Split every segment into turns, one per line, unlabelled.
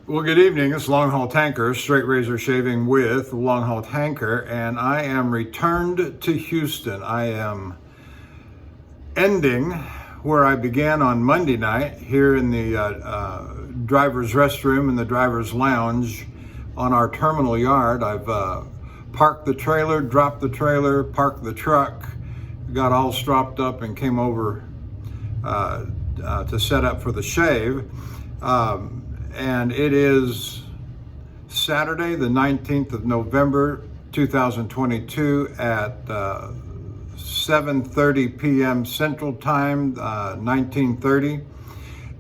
Well, good evening. It's Longhaultanker, straight razor shaving with Longhaultanker, and I am returned to Houston. I am ending where I began on Monday night here in the driver's restroom in the driver's lounge on our terminal yard. I've parked the trailer, dropped the trailer, parked the truck, got all stropped up and came over to set up for the shave. And it is Saturday, the 19th of November, 2022 at 7:30 p.m. Central Time, 1930.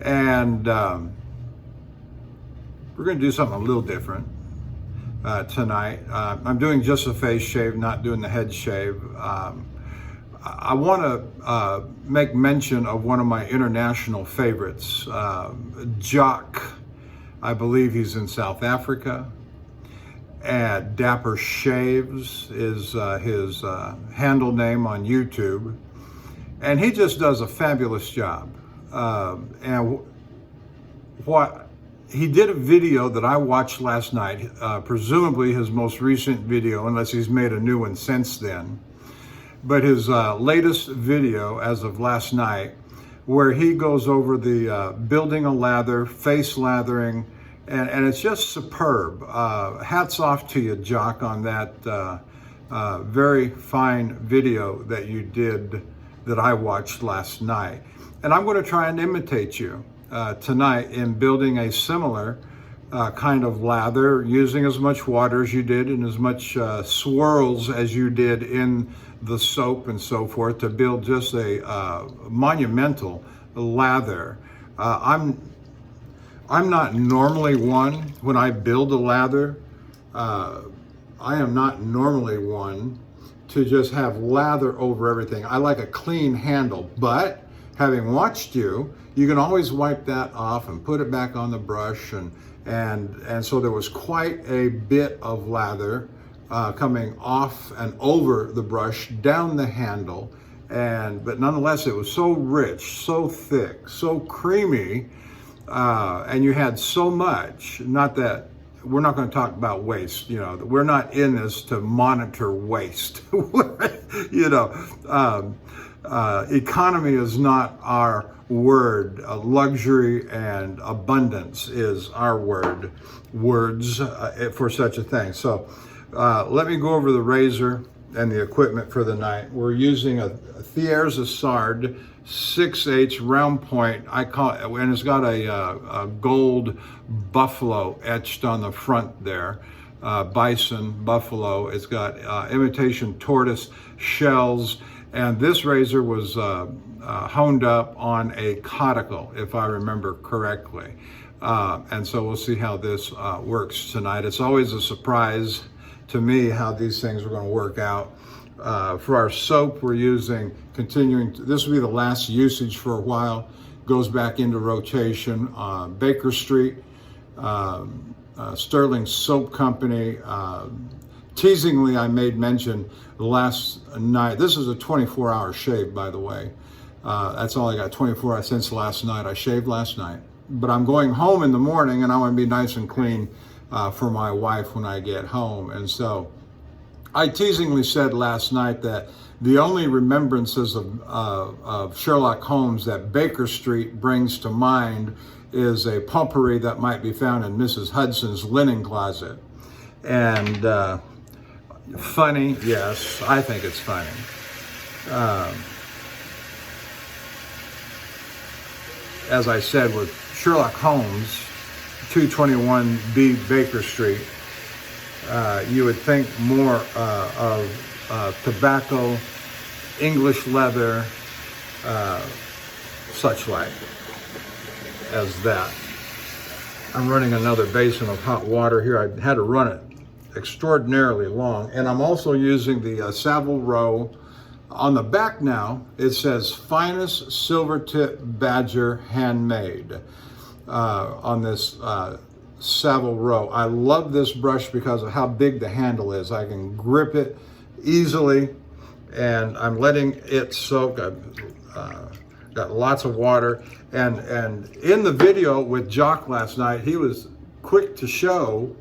And we're going to do something a little different tonight. I'm doing just a face shave, not doing the head shave. I want to make mention of one of my international favorites, Jock. I believe he's in South Africa. And Dapper Shaves is his handle name on YouTube. And he just does a fabulous job. And what he did a video that I watched last night, presumably his most recent video, unless he's made a new one since then. But his latest video as of last night, where he goes over the building a lather, face lathering, and it's just superb. Hats off to you, Jock, on that very fine video that you did that I watched last night. And I'm going to try and imitate you tonight in building a similar kind of lather, using as much water as you did and as much swirls as you did in the soap and so forth to build just a monumental lather. I'm not normally one, when I build a lather, I am not normally one to just have lather over everything. I like a clean handle, but having watched you, you can always wipe that off and put it back on the brush, and so there was quite a bit of lather coming off and over the brush, down the handle, but nonetheless it was so rich, so thick, so creamy, and you had so much. Not that we're not going to talk about waste, we're not in this to monitor waste. Economy is not our word. Luxury and abundance is our words for such a thing. So let me go over the razor and the equipment for the night. We're using a Thiers Issard 6/8 round point. I call it, and it's got a gold buffalo etched on the front there. Bison, buffalo. It's got imitation tortoise shells. And this razor was honed up on a Coticule, if I remember correctly. And so we'll see how this works tonight. It's always a surprise to me how these things are going to work out. For our soap, we're using this will be the last usage for a while, goes back into rotation. Baker Street, Stirling Soap Company. Teasingly, I made mention last night. This is a 24-hour shave, by the way. That's all I got, 24 hours since last night. I shaved last night. But I'm going home in the morning, and I want to be nice and clean for my wife when I get home. And so I teasingly said last night that the only remembrances of Sherlock Holmes that Baker Street brings to mind is a pumpery that might be found in Mrs. Hudson's linen closet. And funny, yes, I think it's funny. As I said, with Sherlock Holmes, 221B Baker Street, you would think more of tobacco, English leather, such like as that. I'm running another basin of hot water here. I had to run it extraordinarily long, and I'm also using the Savile row. On the back now, it says finest Silvertip Badger handmade on this Savile row. I love this brush because of how big the handle is. I can grip it easily, and I'm letting it soak. I've got lots of water, and in the video with Jock last night, he was quick to show.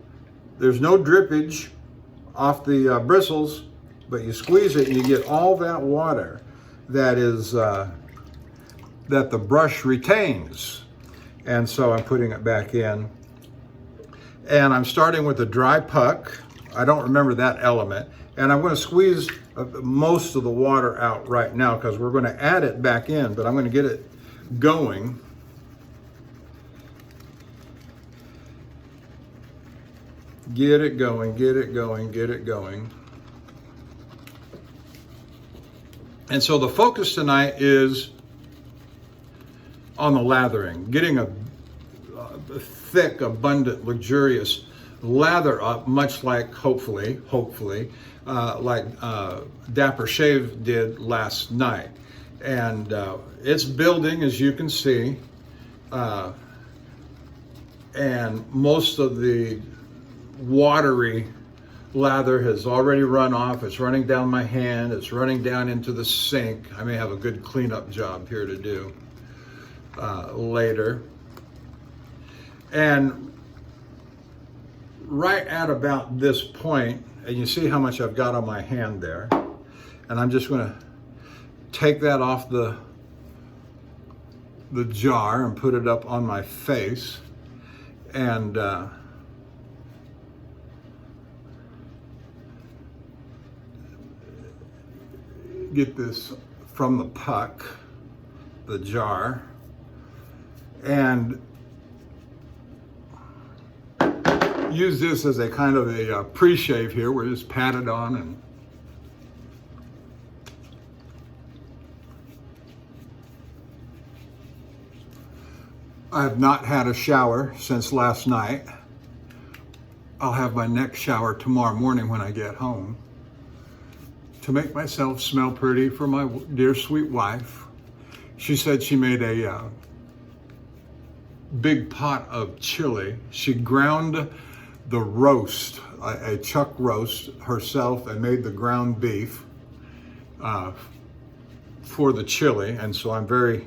There's no drippage off the bristles, but you squeeze it and you get all that water that is that the brush retains. And so I'm putting it back in. And I'm starting with a dry puck. I don't remember that element. And I'm going to squeeze most of the water out right now because we're going to add it back in, but I'm going to get it going. Get it going, get it going, get it going. And so the focus tonight is on the lathering, getting a thick, abundant, luxurious lather up, much like hopefully, like Dapper Shave did last night. And it's building, as you can see, and most of the watery lather has already run off. It's running down my hand, it's running down into the sink. I may have a good cleanup job here to do later. And right at about this point, and you see how much I've got on my hand there, and I'm just going to take that off the jar and put it up on my face, and get this from the puck, the jar, and use this as a kind of a pre-shave here. We're just pat it on, and I have not had a shower since last night. I'll have my next shower tomorrow morning when I get home to make myself smell pretty for my dear sweet wife. She said she made a big pot of chili. She ground the roast, a chuck roast herself, and made the ground beef for the chili. And so I'm very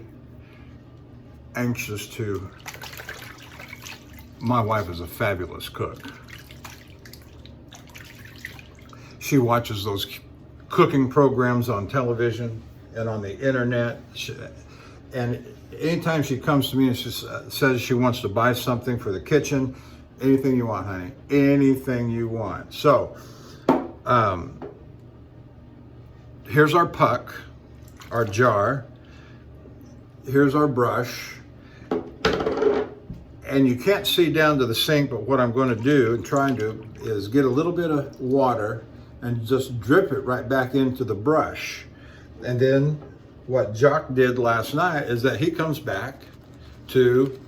anxious to, my wife is a fabulous cook. She watches those cooking programs on television and on the internet. And anytime she comes to me and she says she wants to buy something for the kitchen, anything you want, honey, anything you want. So here's our puck, our jar. Here's our brush. And you can't see down to the sink, but what I'm going to do and try and do is get a little bit of water and just drip it right back into the brush. And then what Jock did last night is that he comes back to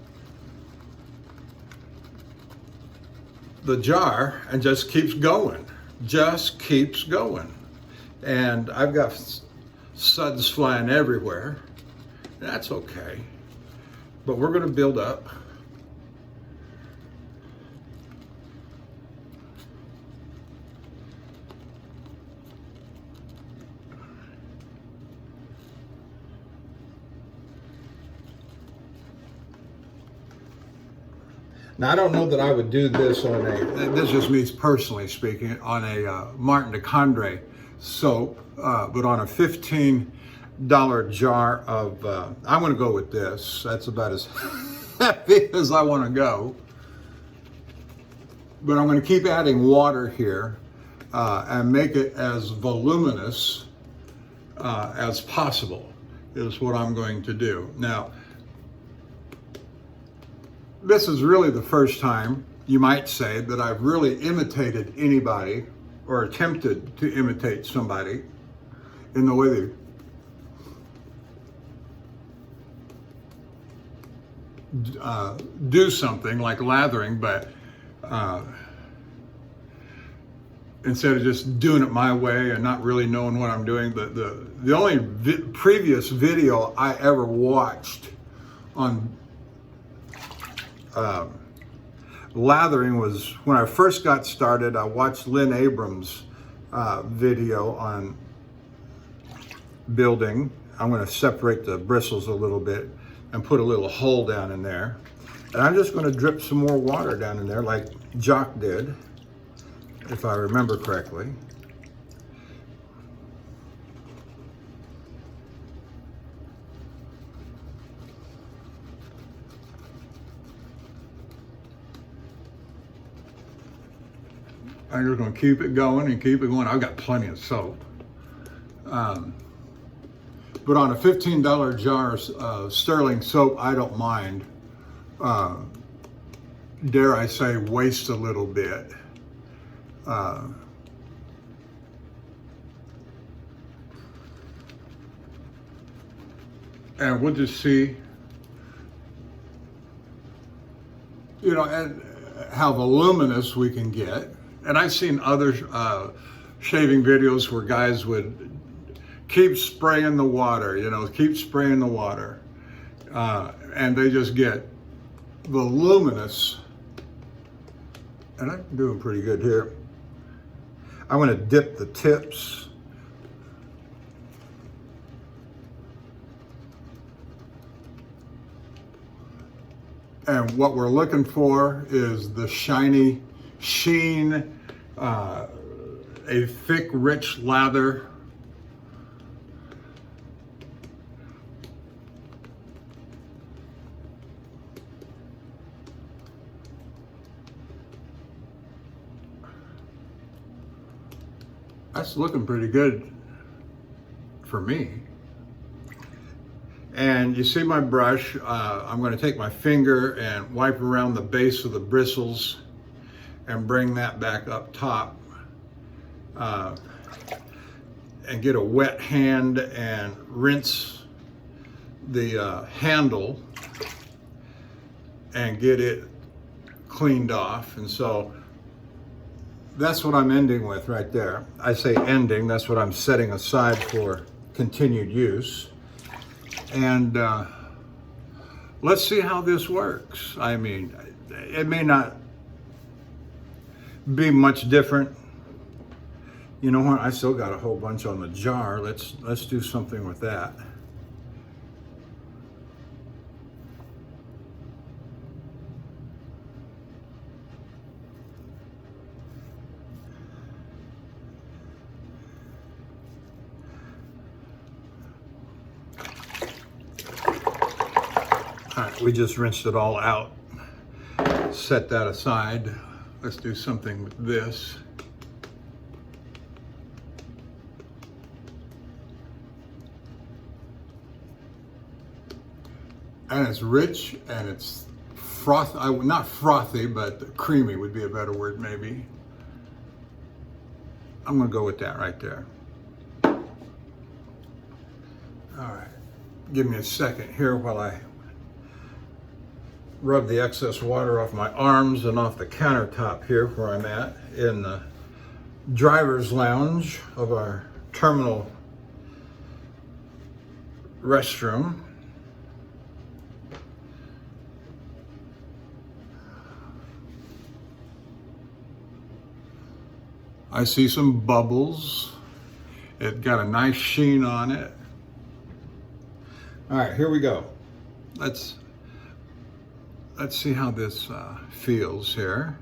the jar and just keeps going, And I've got suds flying everywhere. That's okay, but we're going to build up. Now, I don't know that I would do this on this just me personally speaking, on a Martin de Condre soap, but on a $15 jar of, I'm going to go with this. That's about as heavy as I want to go. But I'm going to keep adding water here and make it as voluminous as possible is what I'm going to do. Now, this is really the first time, you might say, that I've really imitated anybody or attempted to imitate somebody in the way they do something like lathering, but instead of just doing it my way and not really knowing what I'm doing. The only previous video I ever watched on lathering was when I first got started. I watched Lynn Abrams' video on building. I'm going to separate the bristles a little bit and put a little hole down in there. And I'm just going to drip some more water down in there like Jock did, if I remember correctly. I'm just going to keep it going and keep it going. I've got plenty of soap. But on a $15 jar of Stirling soap, I don't mind, dare I say, waste a little bit. And we'll just see, you know, and how voluminous we can get. And I've seen other shaving videos where guys would keep spraying the water, you know, keep spraying the water. And they just get voluminous. And I'm doing pretty good here. I'm going to dip the tips. And what we're looking for is the shiny sheen, a thick, rich lather. That's looking pretty good for me. And you see my brush, I'm going to take my finger and wipe around the base of the bristles and bring that back up top, and get a wet hand and rinse the handle and get it cleaned off. And so that's what I'm ending with right there. I say ending, that's what I'm setting aside for continued use. And let's see how this works. I mean, it may not be much different. You know what? I still got a whole bunch on the jar. Let's do something with that. All right, we just rinsed it all out. Set that aside. Let's do something with this. And it's rich and it's frothy, not frothy, but creamy would be a better word maybe. I'm gonna go with that right there. All right, give me a second here while I rub the excess water off my arms and off the countertop here where I'm at in the driver's lounge of our terminal restroom. I see some bubbles. It got a nice sheen on it. All right, here we go. Let's see how this feels here.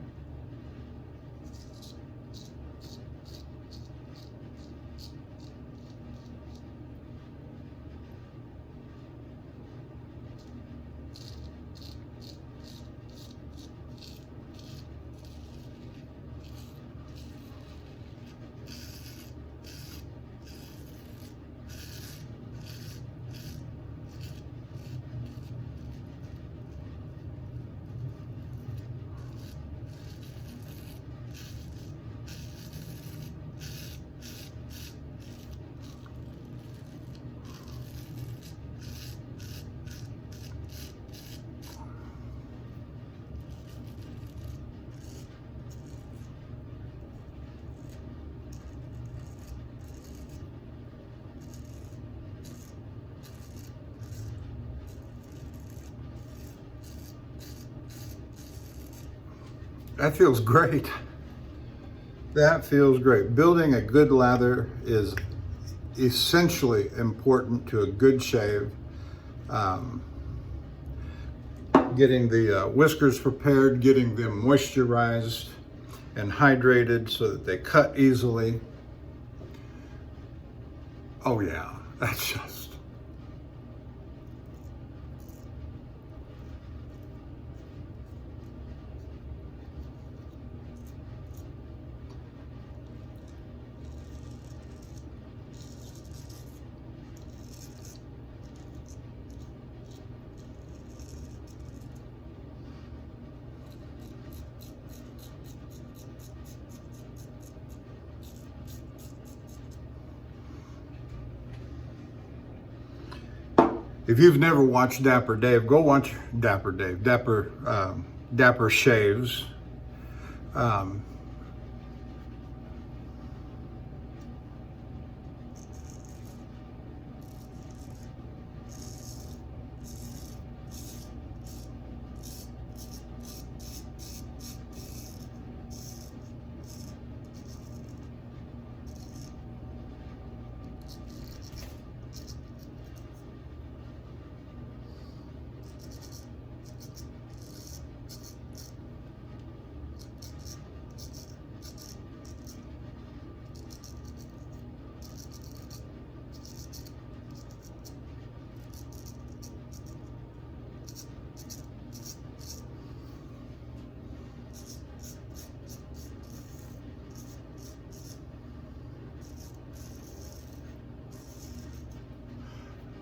That feels great. That feels great. Building a good lather is essentially important to a good shave. getting the whiskers prepared, getting them moisturized and hydrated so that they cut easily. Oh yeah, that's just... If you've never watched Dapper Dave, go watch Dapper Dave, Dapper Shaves.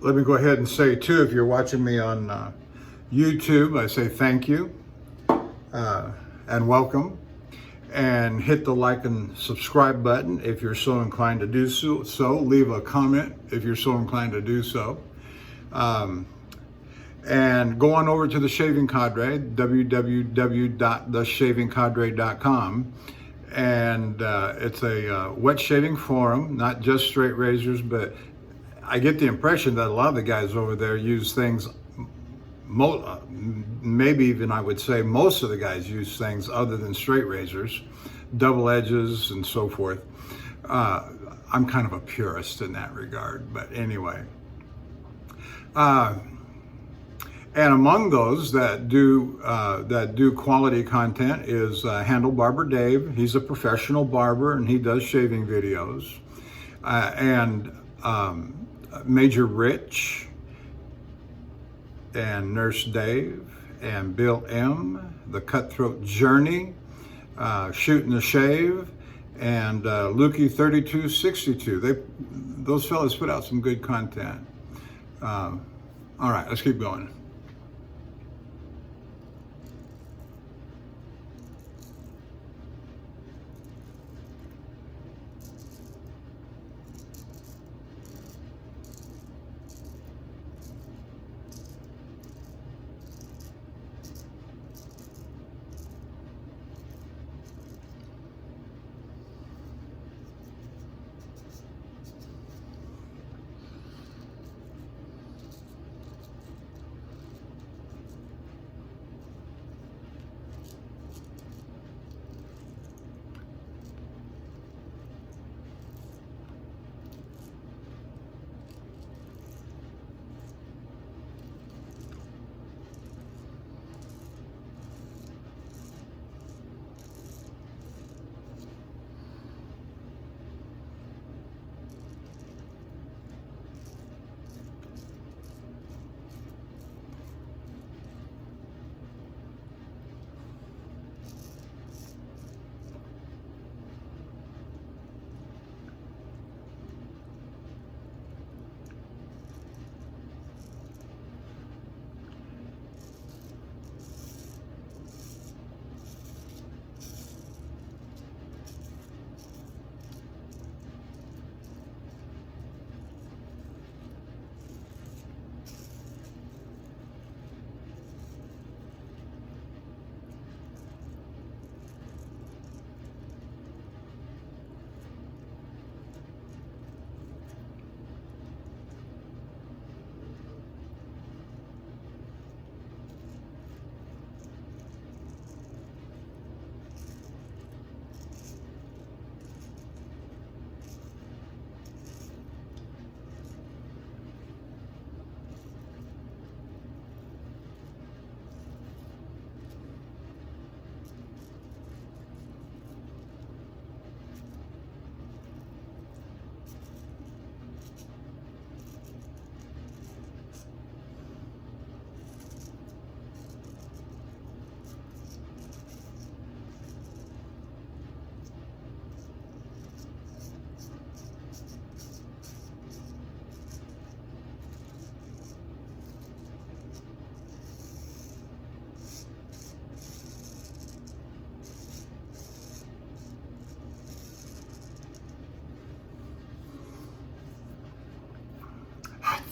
Let me go ahead and say too, if you're watching me on YouTube, I say thank you and welcome. And hit the like and subscribe button if you're so inclined to do so. Leave a comment if you're so inclined to do so. And go on over to the Shaving Cadre, www.theshavingcadre.com. And it's a wet shaving forum, not just straight razors, but I get the impression that a lot of the guys over there use things, maybe even I would say most of the guys use things other than straight razors, double edges and so forth. I'm kind of a purist in that regard, but anyway. And among those that do quality content is Handle Barber Dave. He's a professional barber and he does shaving videos. Major Rich and Nurse Dave and Bill M, The Cutthroat Journey, Shooting the Shave, and Lukey 3262. Those fellas put out some good content. All right, let's keep going.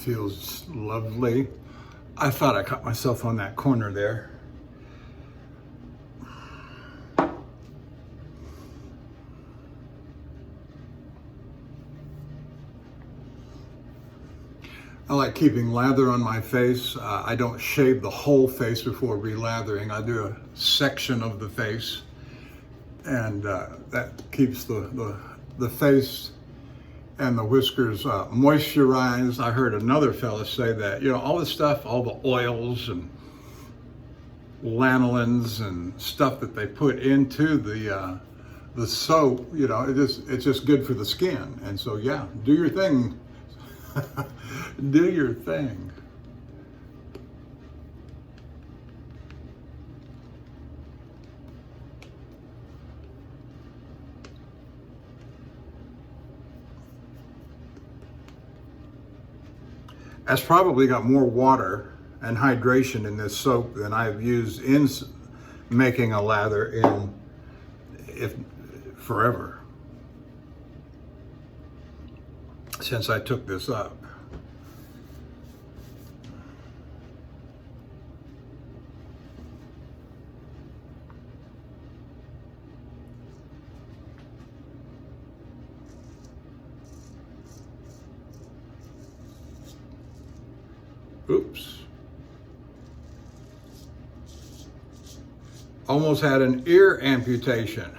feels lovely. I thought I caught myself on that corner there. I like keeping lather on my face. I don't shave the whole face before relathering. I do a section of the face, and that keeps the face and the whiskers moisturized. I heard another fella say that, you know, all this stuff, all the oils and lanolins and stuff that they put into the soap, you know, it's just good for the skin. And so, yeah, do your thing. Do your thing. That's probably got more water and hydration in this soap than I've used in making a lather forever, since I took this up. Oops. Almost had an ear amputation.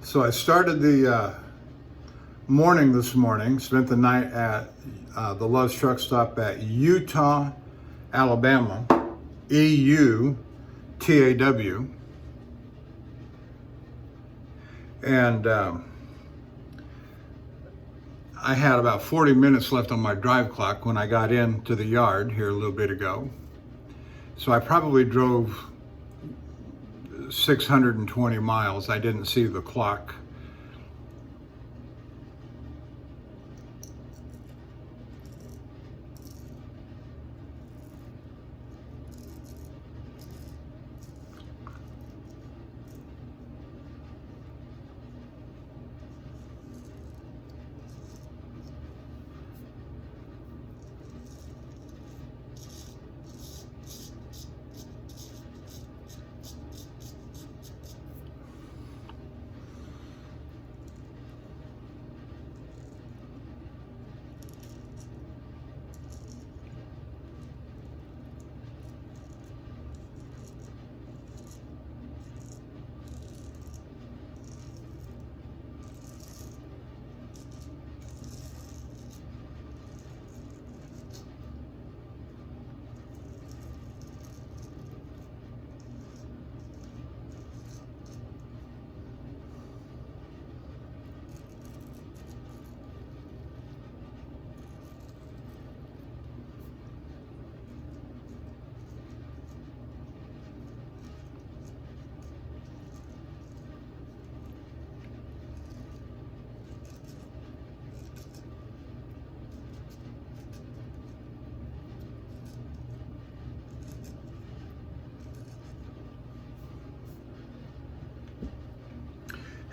So I started the morning this morning, spent the night at the Love's truck stop at Utah, Alabama, EUTAW. And I had about 40 minutes left on my drive clock when I got into the yard here a little bit ago. So I probably drove 620 miles. I didn't see the clock.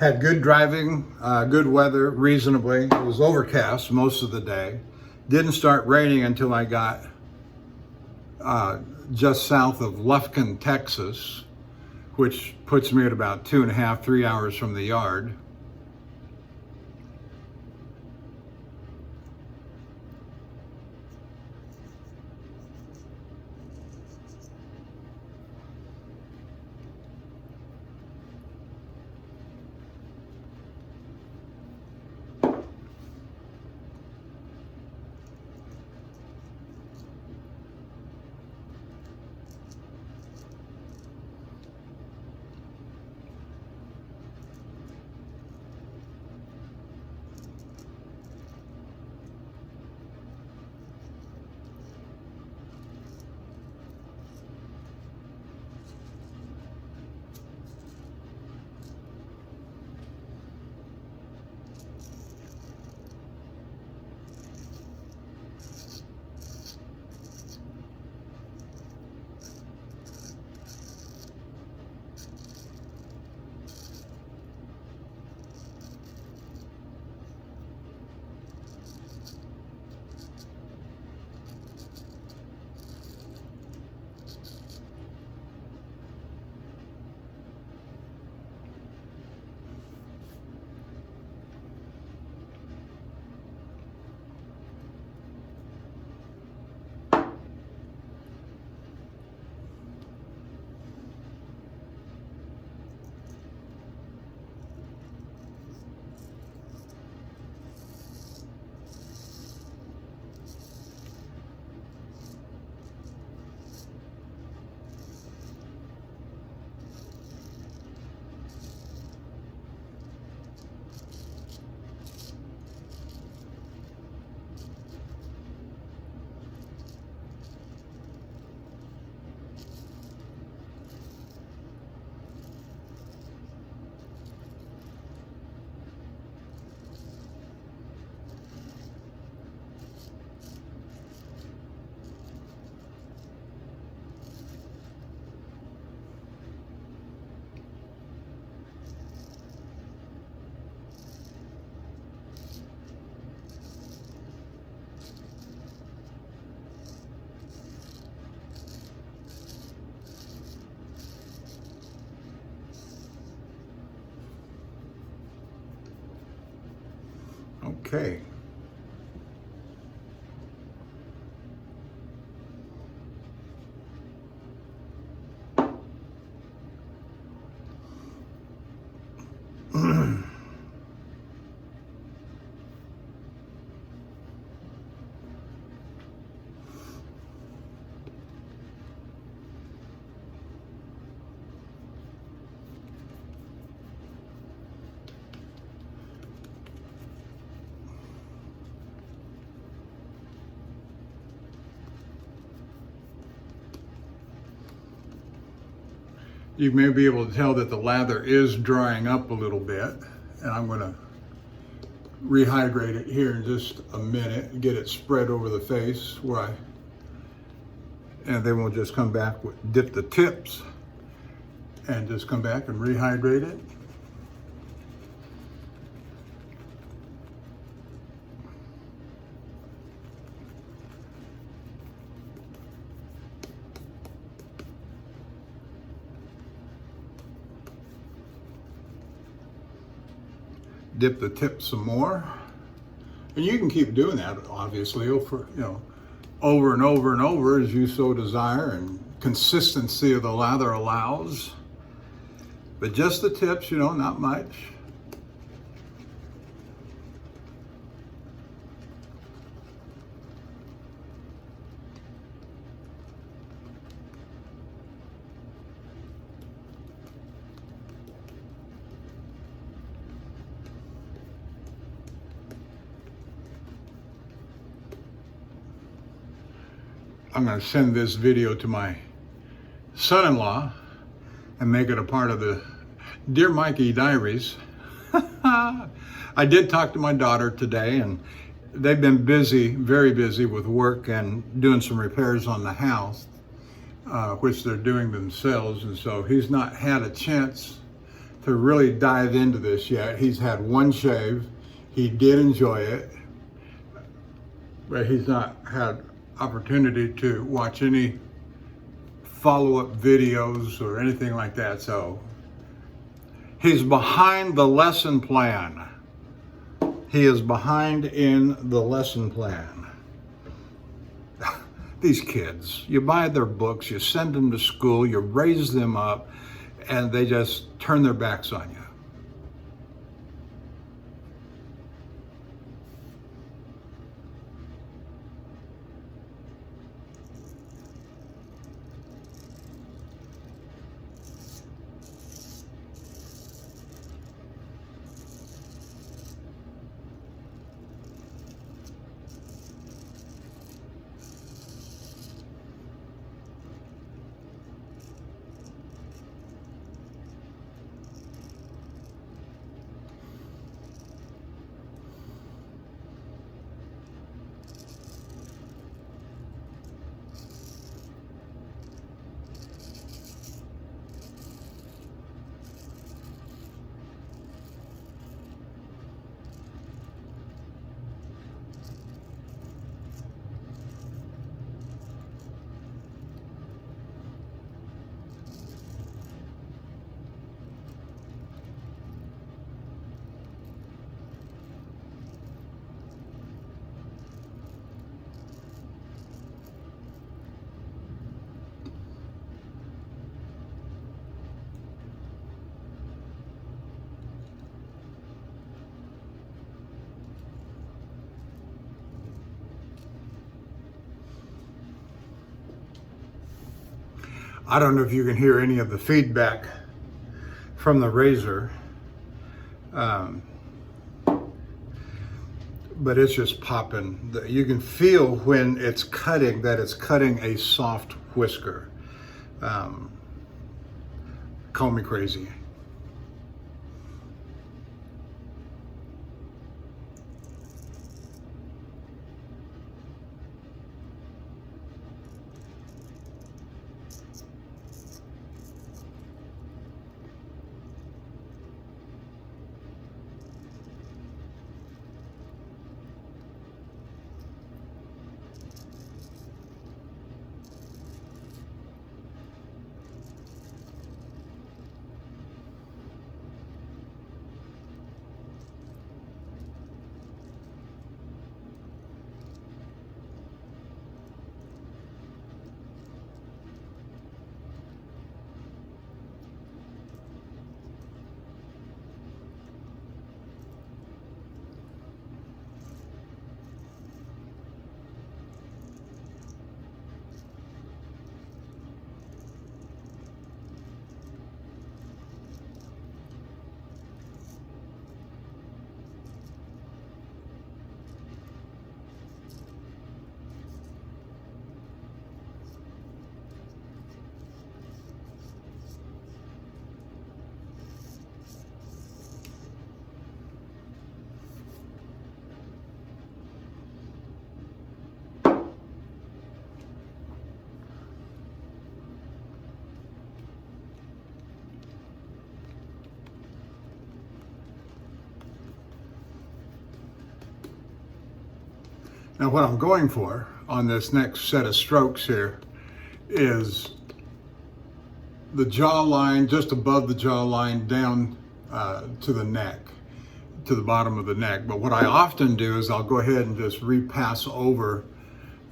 Had good driving, good weather, reasonably. It was overcast most of the day. Didn't start raining until I got just south of Lufkin, Texas, which puts me at about 2.5, 3 hours from the yard. Okay. You may be able to tell that the lather is drying up a little bit, and I'm going to rehydrate it here in just a minute and get it spread over the face and then we'll just come back dip the tips and just come back and rehydrate it. Dip the tip some more, and you can keep doing that obviously over and over and over as you so desire and consistency of the lather allows, but just the tips, not much. I'm going to send this video to my son-in-law and make it a part of the Dear Mikey Diaries. I did talk to my daughter today, and they've been busy, very busy with work and doing some repairs on the house, which they're doing themselves. And so he's not had a chance to really dive into this yet. He's had one shave. He did enjoy it, but he's not had opportunity to watch any follow-up videos or anything like that. So he's behind the lesson plan. He is behind in the lesson plan. These kids, you buy their books, you send them to school, you raise them up, and they just turn their backs on you. I don't know if you can hear any of the feedback from the razor, but it's just popping. You can feel when it's cutting that it's cutting a soft whisker. Call me crazy. Now what I'm going for on this next set of strokes here is the jawline, just above the jawline, down to the neck, to the bottom of the neck. But what I often do is I'll go ahead and just repass over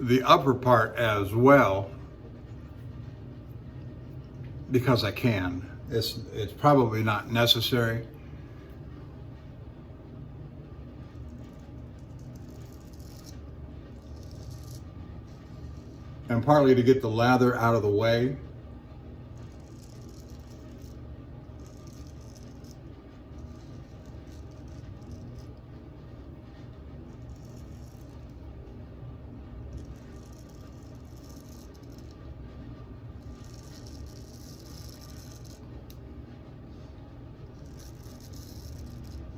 the upper part as well, because I can. It's probably not necessary. And partly to get the lather out of the way.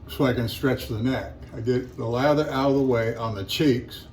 So I can stretch the neck. I get the lather out of the way on the cheeks.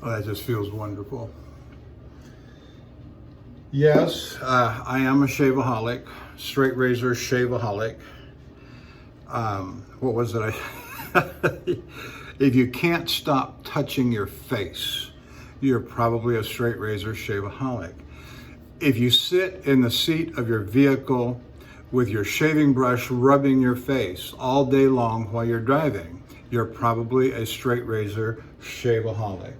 Oh, that just feels wonderful. Yes, I am a shaveaholic, straight razor shaveaholic. What was it? If you can't stop touching your face, you're probably a straight razor shaveaholic. If you sit in the seat of your vehicle with your shaving brush rubbing your face all day long while you're driving, you're probably a straight razor shaveaholic.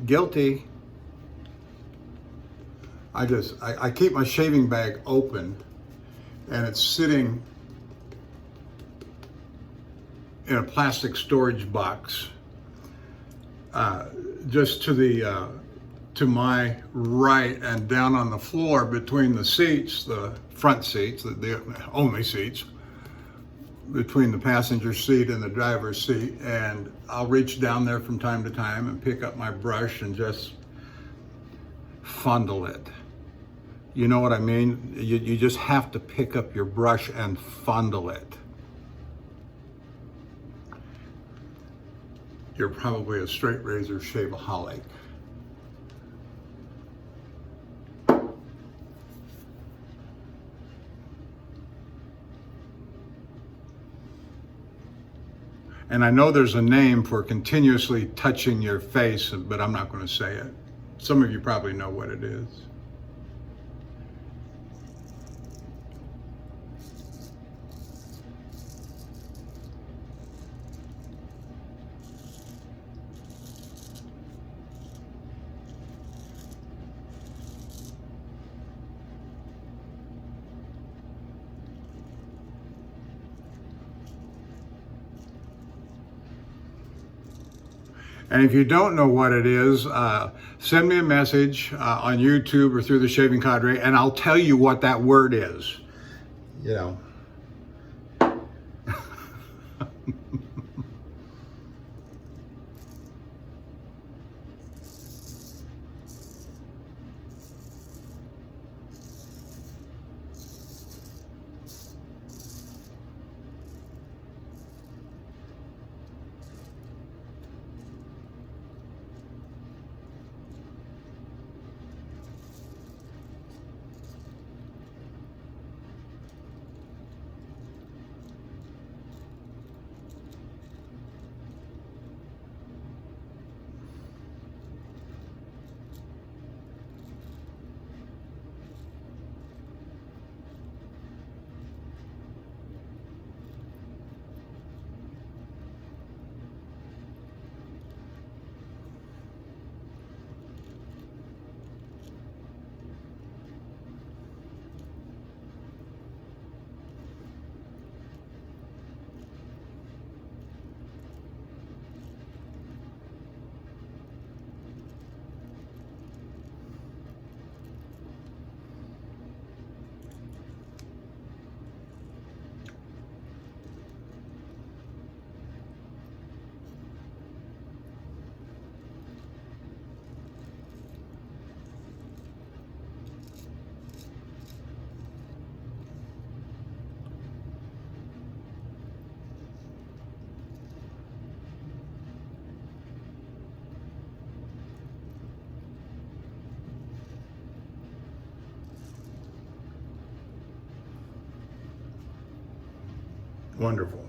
Guilty. I keep my shaving bag open and it's sitting in a plastic storage box just to my right and down on the floor between the seats, the front seats, the only seats, between the passenger seat and the driver's seat, and I'll reach down there from time to time and pick up my brush and just fondle it. You know what I mean? You just have to pick up your brush and fondle it. You're probably a straight razor shaveaholic. And I know there's a name for continuously touching your face, but I'm not going to say it. Some of you probably know what it is. And if you don't know what it is, send me a message on YouTube or through the Shaving Cadre, and I'll tell you what that word is. You know. Wonderful.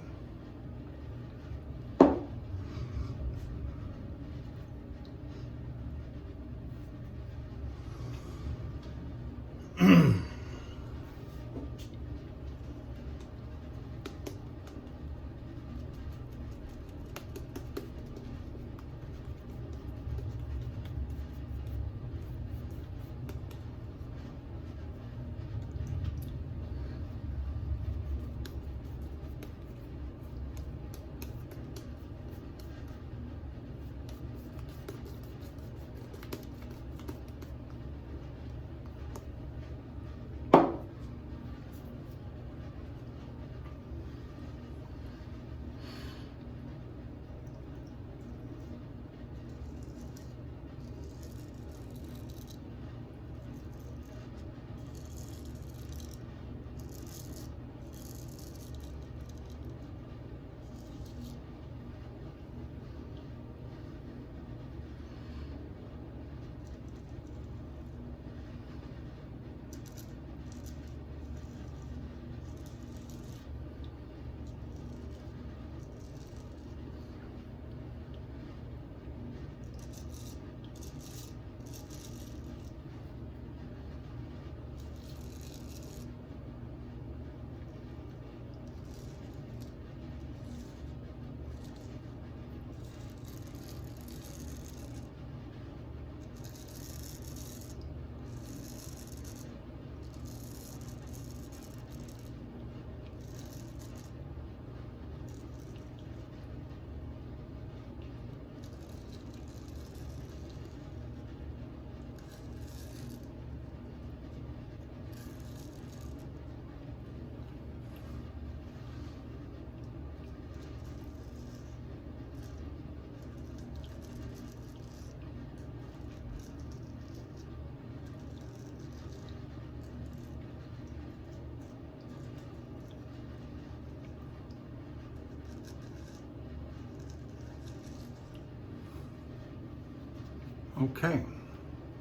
Okay,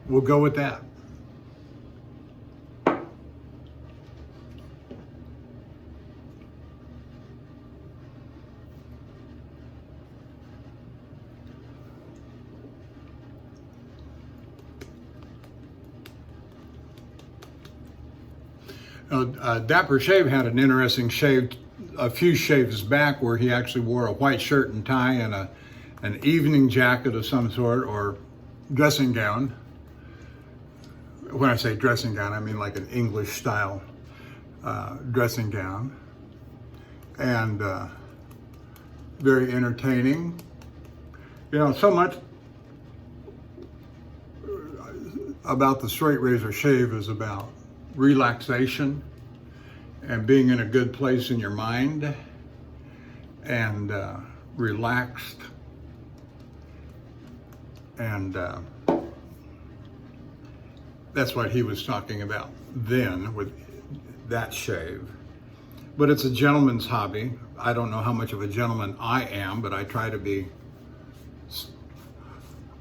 we'll go with that. Dapper Shave had an interesting shave a few shaves back where he actually wore a white shirt and tie and an evening jacket of some sort, or dressing gown. When I say dressing gown, I mean like an English style dressing gown. And very entertaining. You know, so much about the straight razor shave is about relaxation and being in a good place in your mind and relaxed. And that's what he was talking about then with that shave. But it's a gentleman's hobby. I don't know how much of a gentleman I am, but I try to be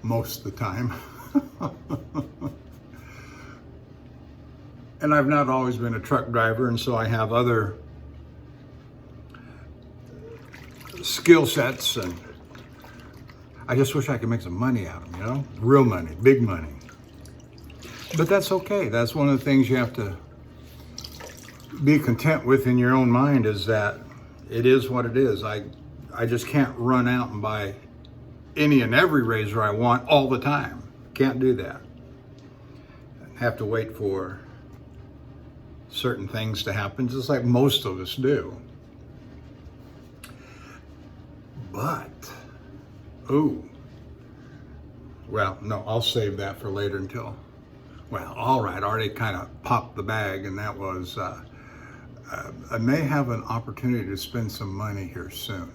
most of the time. And I've not always been a truck driver, and so I have other skill sets, and I just wish I could make some money out of them, you know? Real money, big money. But that's okay. That's one of the things you have to be content with in your own mind, is that it is what it is. I just can't run out and buy any and every razor I want all the time. Can't do that. I have to wait for certain things to happen, just like most of us do. But, well, no, I'll save that for later until, well, all right, I already kind of popped the bag, and that was, I may have an opportunity to spend some money here soon.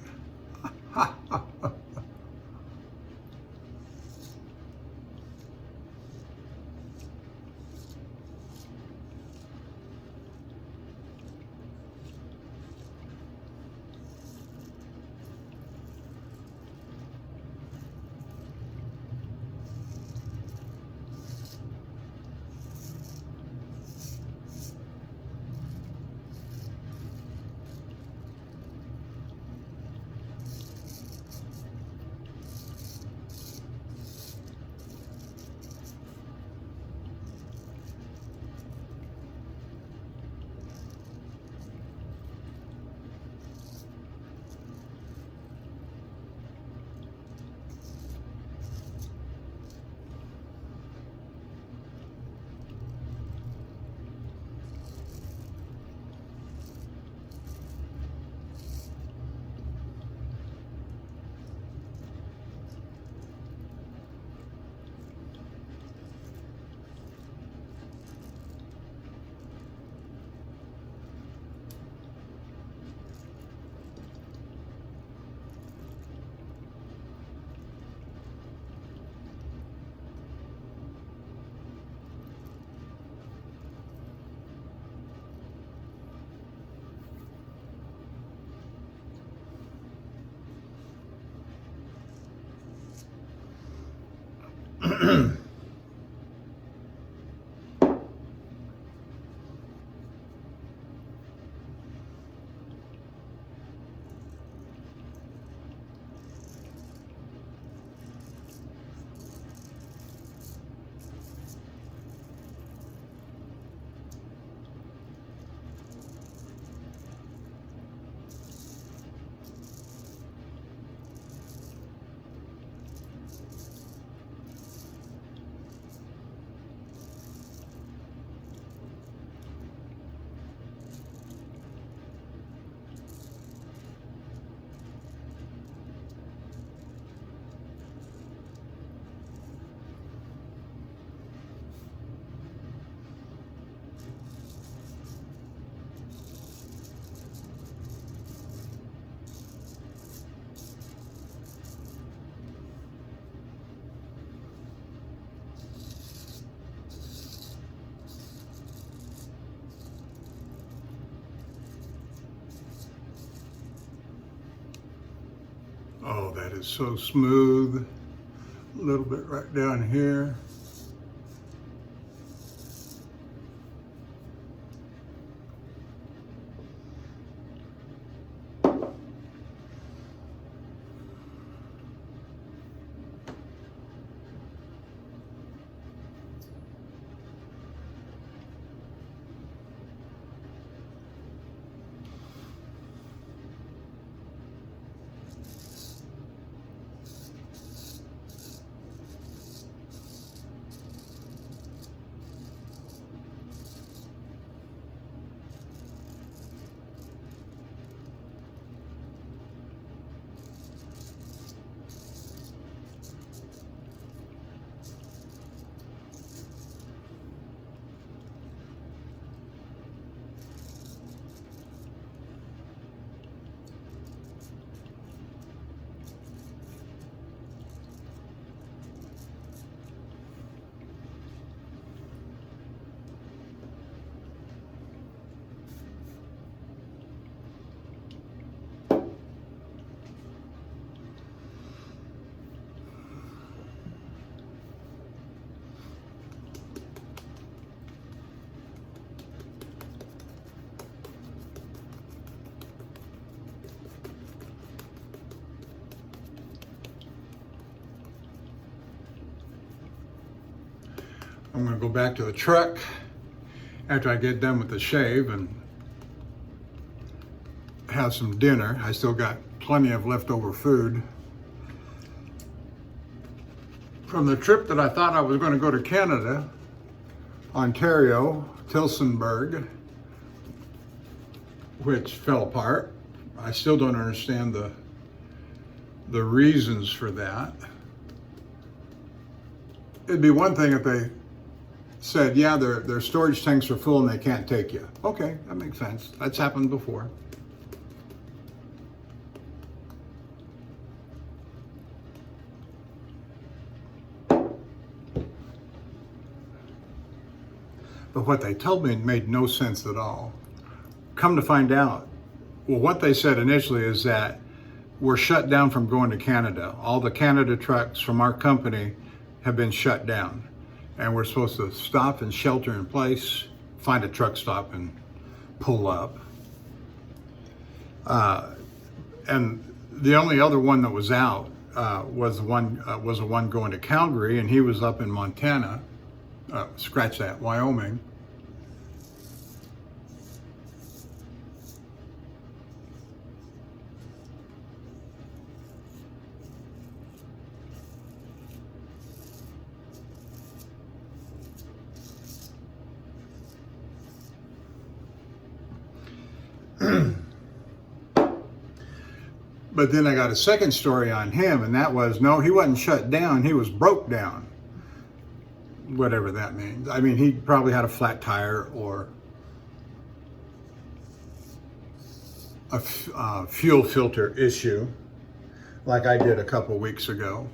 Oh, that is so smooth. A little bit right down here. I'm gonna go back to the truck after I get done with the shave and have some dinner. I still got plenty of leftover food from the trip that I thought I was going to go to Canada, Ontario, Tillsonburg, which fell apart. I still don't understand the reasons for that. It'd be one thing if they said, yeah, their storage tanks are full and they can't take you. Okay, that makes sense. That's happened before. But what they told me made no sense at all. Come to find out, well, what they said initially is that we're shut down from going to Canada. All the Canada trucks from our company have been shut down. And we're supposed to stop and shelter in place, find a truck stop and pull up. And the only other one that was out was the one going to Calgary, and he was up in Montana. Scratch that, Wyoming. But then I got a second story on him, and that was, no, he wasn't shut down, he was broke down. Whatever that means. I mean, he probably had a flat tire or a fuel filter issue, like I did a couple weeks ago.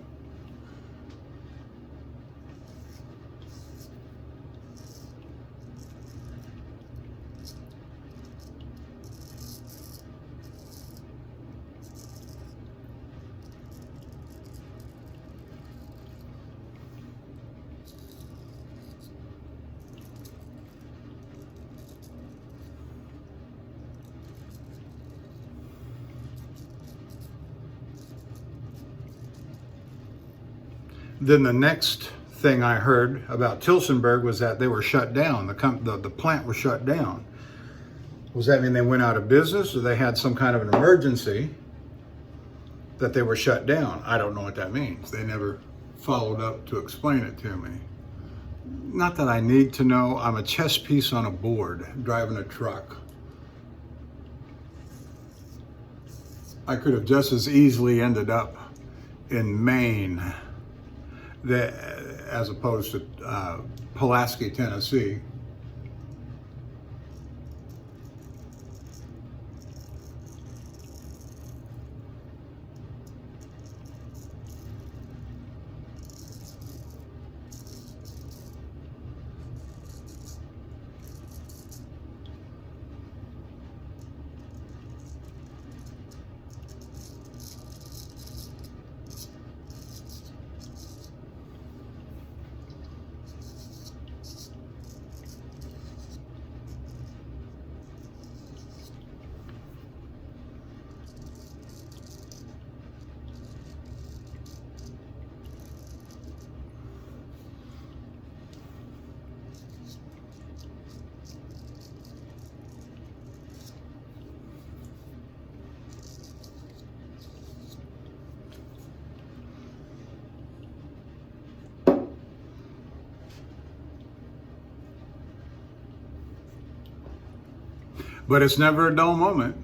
Then the next thing I heard about Tilsonburg was that they were shut down. The plant was shut down. Does that mean they went out of business, or they had some kind of an emergency that they were shut down? I don't know what that means. They never followed up to explain it to me. Not that I need to know. I'm a chess piece on a board driving a truck. I could have just as easily ended up in Maine as opposed to Pulaski, Tennessee. But it's never a dull moment.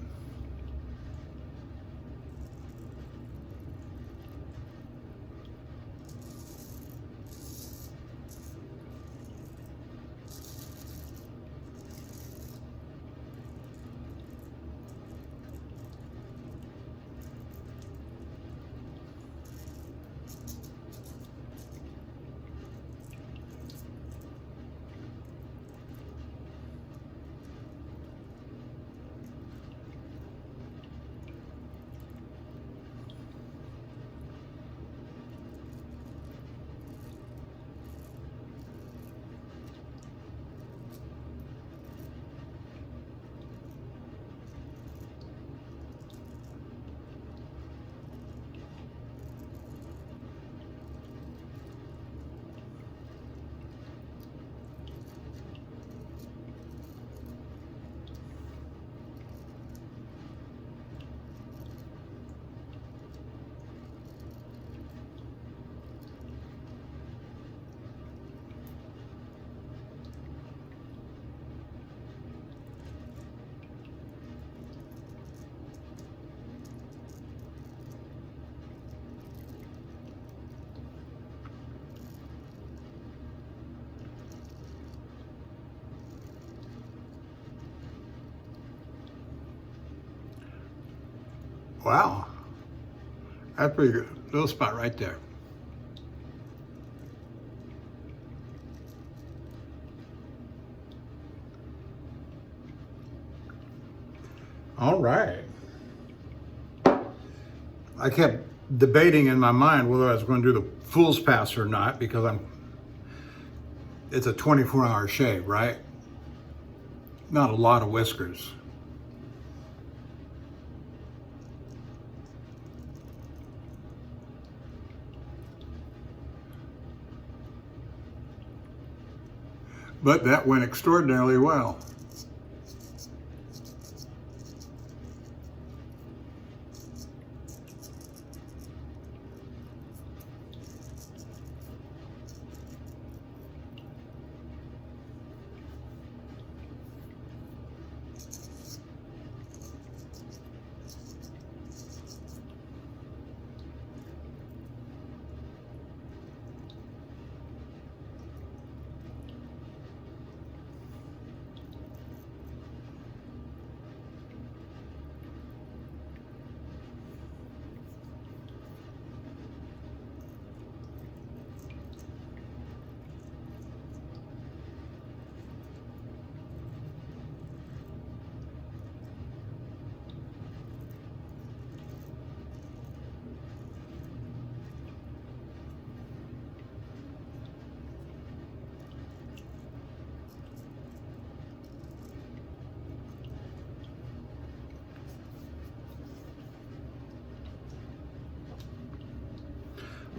Wow, that's pretty good. Little spot right there. All right. I kept debating in my mind whether I was going to do the fool's pass or not, because it's a 24-hour shave, right? Not a lot of whiskers. But that went extraordinarily well.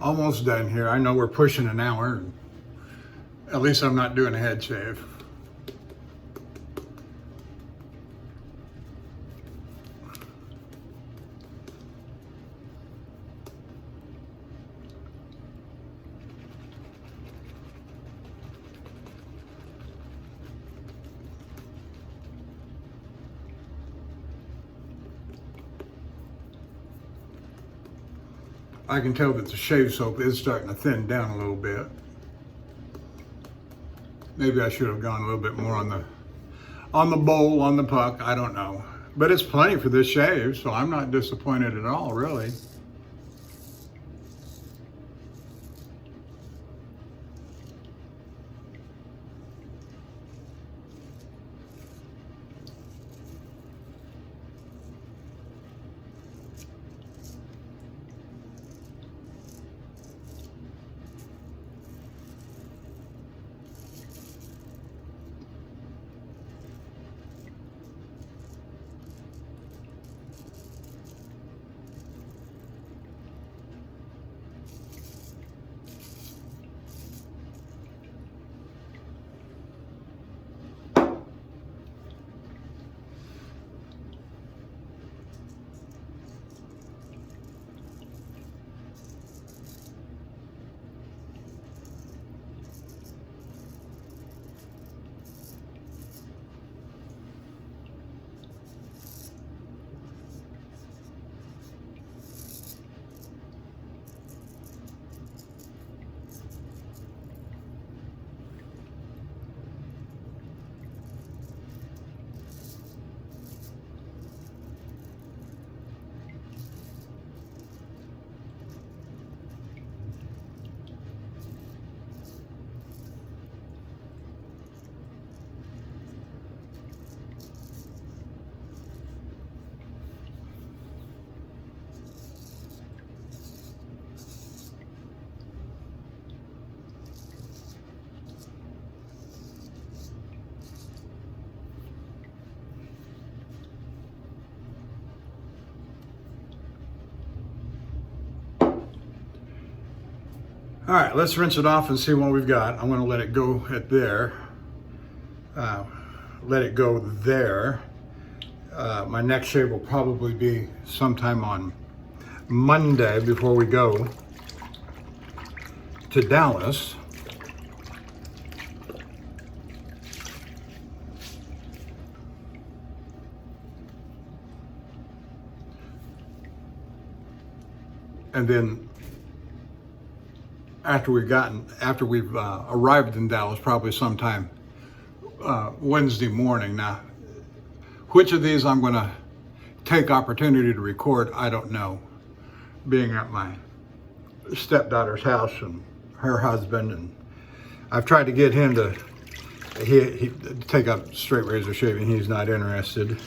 Almost done here. I know we're pushing an hour. At least I'm not doing a head shave. I can tell that the shave soap is starting to thin down a little bit. Maybe I should have gone a little bit more on the bowl, on the puck, I don't know. But it's plenty for this shave, so I'm not disappointed at all, really. All right, let's rinse it off and see what we've got. I'm going to let it go at there. Let it go there. My next shave will probably be sometime on Monday before we go to Dallas. And then after we've arrived in Dallas, probably sometime Wednesday morning. Now, which of these I'm going to take opportunity to record, I don't know. Being at my stepdaughter's house and her husband, and I've tried to get him to he take up straight razor shaving. He's not interested.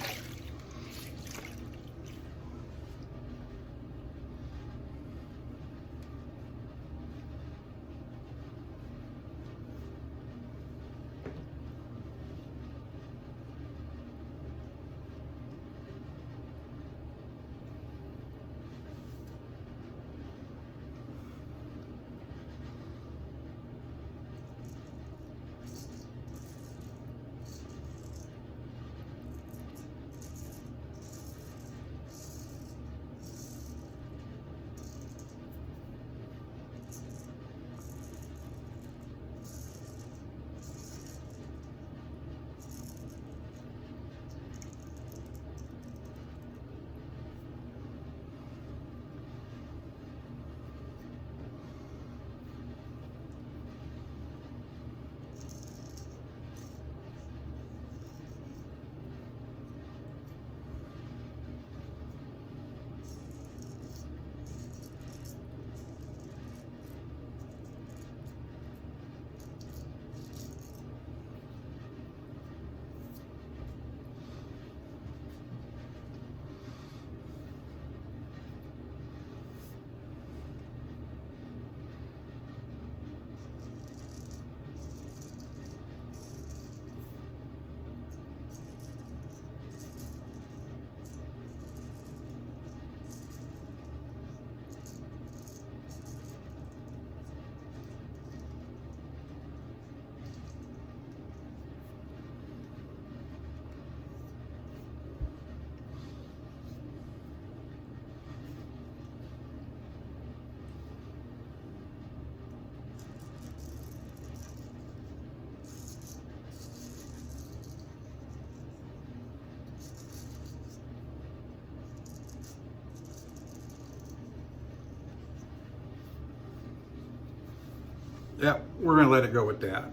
Yep, we're gonna let it go with that.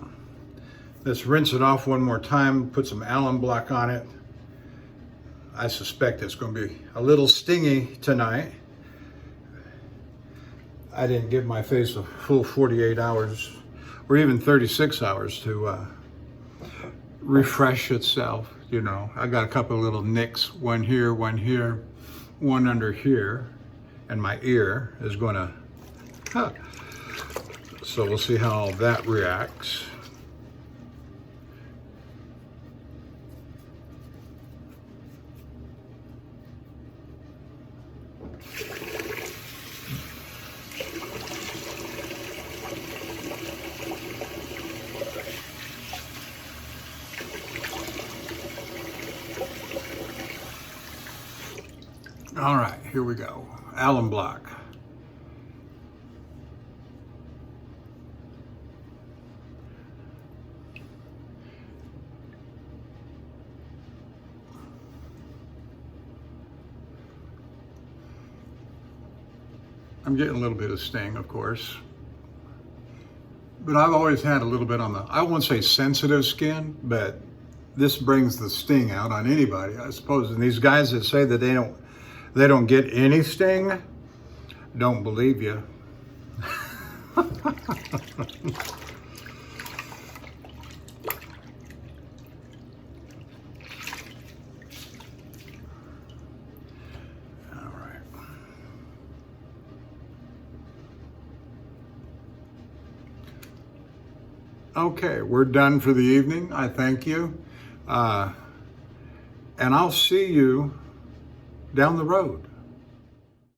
Let's rinse it off one more time, put some alum block on it. I suspect it's gonna be a little stingy tonight. I didn't give my face a full 48 hours or even 36 hours to refresh itself, you know. I got a couple of little nicks, one here, one under here, and my ear is gonna, so we'll see how that reacts. All right, here we go. Alum block. I'm getting a little bit of sting, of course. But I've always had a little bit on the, I won't say sensitive skin, but this brings the sting out on anybody, I suppose. And these guys that say that they don't get any sting, don't believe you. All right. Okay, we're done for the evening. I thank you. And I'll see you down the road.